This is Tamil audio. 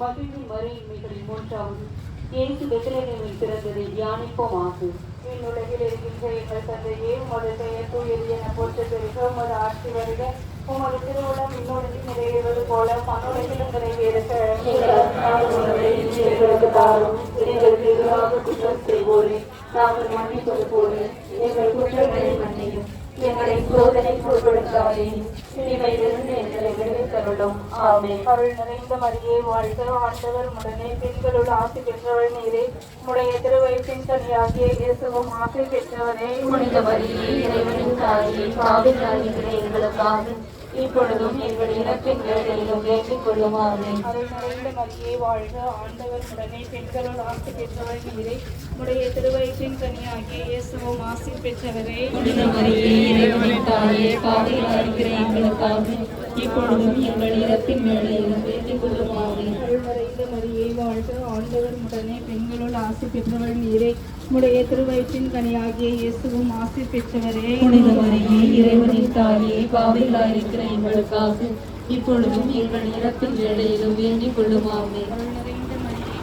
மகிழ்ச்சி மறையின்மைகளில் மூன்றாவது இயேசு பெத்லகேமில் பிறந்ததை தியானிப்போமாக. இந்நுலகில் இருக்கின்ற எங்கள் தந்தையே, உமது பெயர் தூயது என போற்ற பெருக, உமது ஆட்சி வருக, உமது திருவுளம் விண்ணுலகில் நிறைவேறுவது போல மண்ணுலகிலும் நிறைவேறுக. எங்களுக்கு தாரும், எங்களுக்கு எதிராக குற்றம் செய்வோரே நாங்கள் மன்னிப்பது போல எங்கள் குற்றங்களை மன்னியும், எங்களை சோதனைக்கு உட்படுத்தாதேயும், தீமையிலிருந்து எங்களை விடுவித்தருளும். ஆமென். அருள் நிறைந்த மரியே வாழ்க, ஆண்டவர் உடனே பெண்களுள் ஆசி பெற்றவள் நீரே, உடைய திருவயிற்றின் கனியாகிய இயேசுவும் ஆசி பெற்றவரே. புனித மரியே, இறைவனின் தாயே, பாவிகளாகிய எங்களுக்காக இப்பொழுதும் எங்கள் இறப்பின் வேளையிலும் வேண்டிக் கொள்ளும். ஆமென். அருள் நிறைந்த மரியே வாழ்க, ஆண்டவர் உடனே பெண்களுள் ஆசி பெற்றவள் நீரே, உடைய திருவயிற்றின் கனியாகிய இயேசுவும் ஆசி பெற்றவரே. புனித மரியே, இறைவனின் தாயே, பாவிகளாகிய எங்களுக்காக இப்பொழுதும் எங்கள் இறப்பின் வேளையிலும் வேண்டிக் கொள்ளும். ஆமென். அருள் நிறைந்த மரியே வாழ்க, ஆண்டவர் உடனே பெண்களுள் ஆசி பெற்றவள் நீரே, உடைய திருவயிற்றின் கனியாகிய இயேசுவும் ஆசி பெற்றவரே. புனித மரியே, இறைவனின் தாயே, பாவிகளாகிய எங்களுக்காக இப்பொழுதும் எங்கள் இறப்பின் வேளையிலும் வேண்டிக் கொள்ளும். ஆமென். அருள் நிறைந்த மரியே